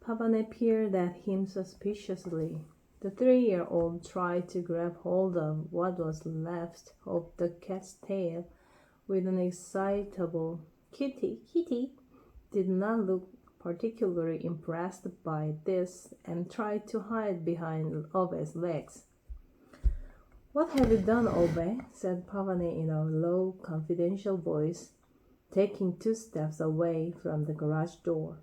Pavane peered at him suspiciously. The 3-year-old tried to grab hold of what was left of the cat's tail with an excitable "Kitty, kitty," did not look particularly impressed by this and tried to hide behind Ove's legs. "What have you done, Ove?" said Pavane in a low, confidential voice, taking 2 steps away from the garage door.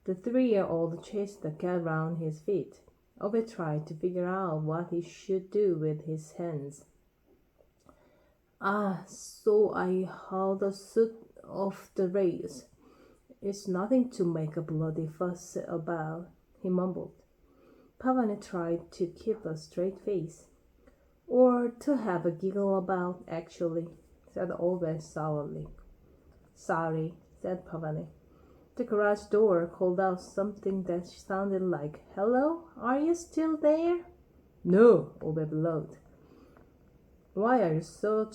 The 3-year-old chased the cat round his feet. Ove tried to figure out what he should do with his hands. "Ah, so I hauled the suit off the rails. It's nothing to make a bloody fuss about," he mumbled. Pavane tried to keep a straight face. "Or to have a giggle about, actually," said Ove sourly. "Sorry," said Pavane. The garage door called out something that sounded like, "Hello, are you still there?" "No," Ove bellowed. "Why are you so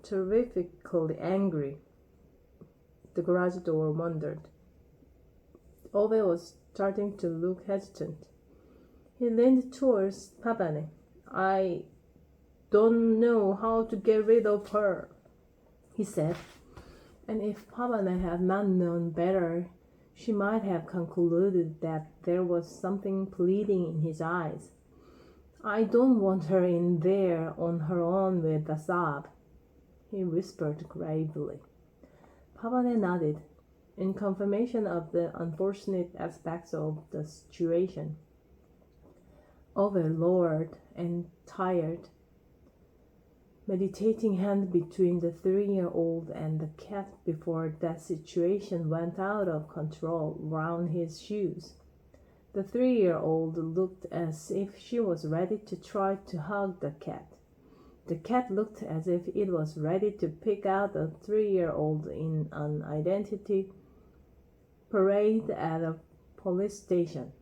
terrifically angry?" The garage door wondered. Ove was starting to look hesitant. He leaned towards Pavane. "I don't know how to get rid of her," he said. And if Pavane had not known better, she might have concluded that there was something pleading in his eyes. "I don't want her in there on her own with a sob," he whispered gravely. Pavane nodded, in confirmation of the unfortunate aspects of the situation. Ove lowered and tired, meditating hand between the 3-year-old and the cat before that situation went out of control round his shoes. The 3-year-old looked as if she was ready to try to hug the cat. The cat looked as if it was ready to pick out the 3-year-old in an identity parade at a police station.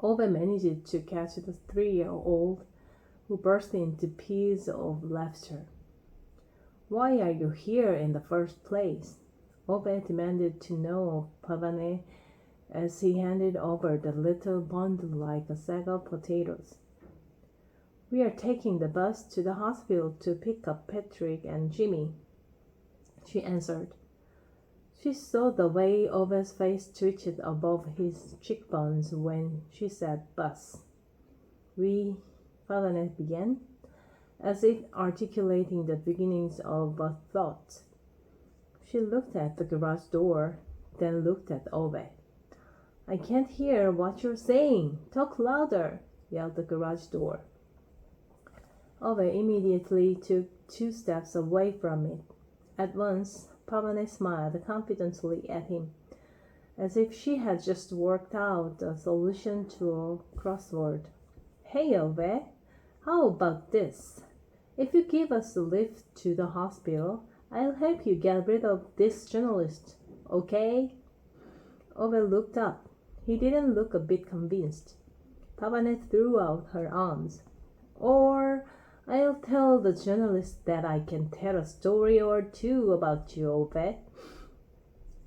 Ove managed to catch the 3-year-old, who burst into peals of laughter. "Why are you here in the first place?" Ove demanded to know of Pavane as he handed over the little bundle like a sack of potatoes. "We are taking the bus to the hospital to pick up Patrick and Jimmy," she answered. She saw the way Ove's face twitched above his cheekbones when she said bus. Pavane began, as if articulating the beginnings of a thought. She looked at the garage door, then looked at Ove. "I can't hear what you're saying. Talk louder," yelled the garage door. Ove immediately took 2 steps away from it. At once, Pavane smiled confidently at him, as if she had just worked out a solution to a crossword. "Hey, Ove, how about this? If you give us a lift to the hospital, I'll help you get rid of this journalist, okay?" Ove looked up. He didn't look a bit convinced. Pavane threw out her arms. "Or I'll tell the journalist that I can tell a story or two about you, Ove,"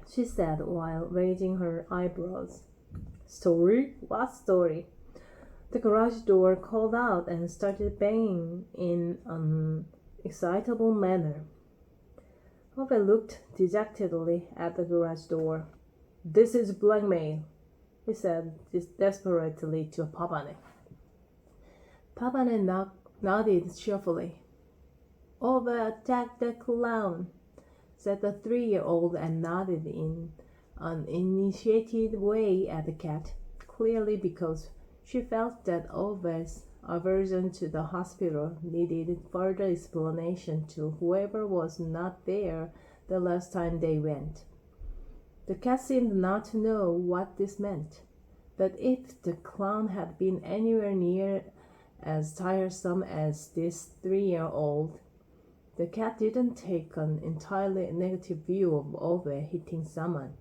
she said while raising her eyebrows. "Story? What story?" The garage door called out and started banging in an excitable manner. Ove looked dejectedly at the garage door. "This is blackmail," he said desperately to Pavane. Pavane nodded cheerfully. "Ove attacked the clown," said the 3-year-old and nodded in an initiated way at the cat, clearly because she felt that Ove's aversion to the hospital needed further explanation to whoever was not there the last time they went. The cat seemed not to know what this meant, but if the clown had been anywhere near as tiresome as this 3-year-old, the cat didn't take an entirely negative view of Ove hitting someone.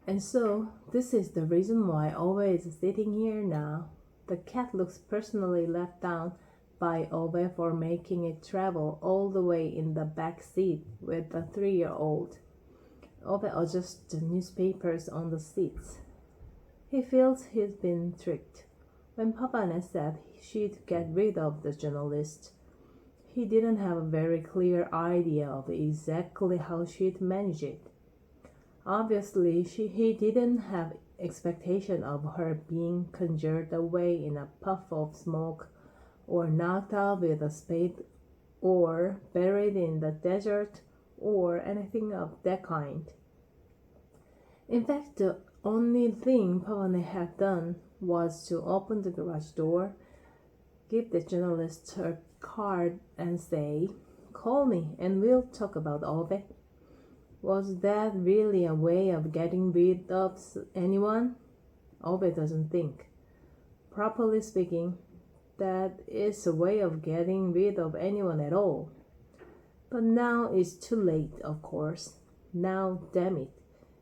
"And so, this is the reason why Ove is sitting here now. The cat looks personally let down by Ove for making it travel all the way in the back seat with the 3-year-old. Ove adjusts the newspapers on the seats. He feels he's been tricked. When Papane said she'd get rid of the journalist, he didn't have a very clear idea of exactly how she'd manage it. Obviously, he didn't have expectation of her being conjured away in a puff of smoke, or knocked out with a spade, or buried in the desert, or anything of that kind. In fact, the only thing Pavane had done was to open the garage door, give the journalist her card, and say, "Call me and we'll talk about Ove." Was that really a way of getting rid of anyone? Ove doesn't think. Properly speaking, that is a way of getting rid of anyone at all. But now it's too late, of course. Now, damn it.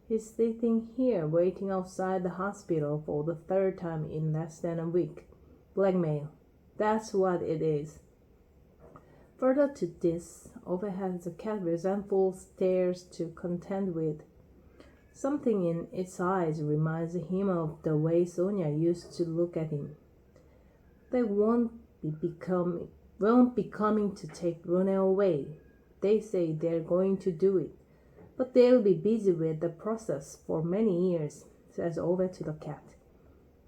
He's sitting here waiting outside the hospital for the third time in less than a week. Blackmail. That's what it is. Further to this, Ove has a cat resentful stares to contend with. Something in its eyes reminds him of the way Sonia used to look at him. They won't be coming to take Rune away. They say they're going to do it, but they'll be busy with the process for many years, says Ove to the cat.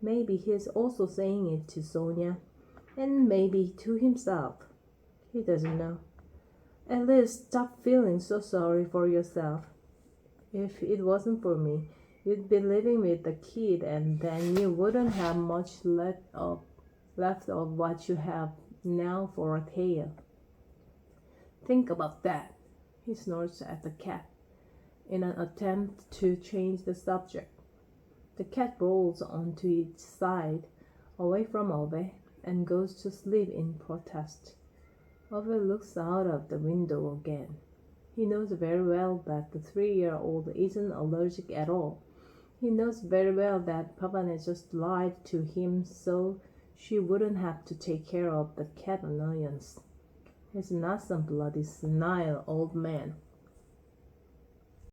Maybe he's also saying it to Sonia, and maybe to himself. He doesn't know. At least stop feeling so sorry for yourself. If it wasn't for me, you'd be living with the kid, and then you wouldn't have much left of what you have now for a tail. Think about that, he snorts at the cat in an attempt to change the subject. The cat rolls onto its side, away from Ove, and goes to sleep in protest. Ove looks out of the window again. He knows very well that the 3-year-old isn't allergic at all. He knows very well that Pavane just lied to him so she wouldn't have to take care of the cat annoyance. He's not some bloody senile old man.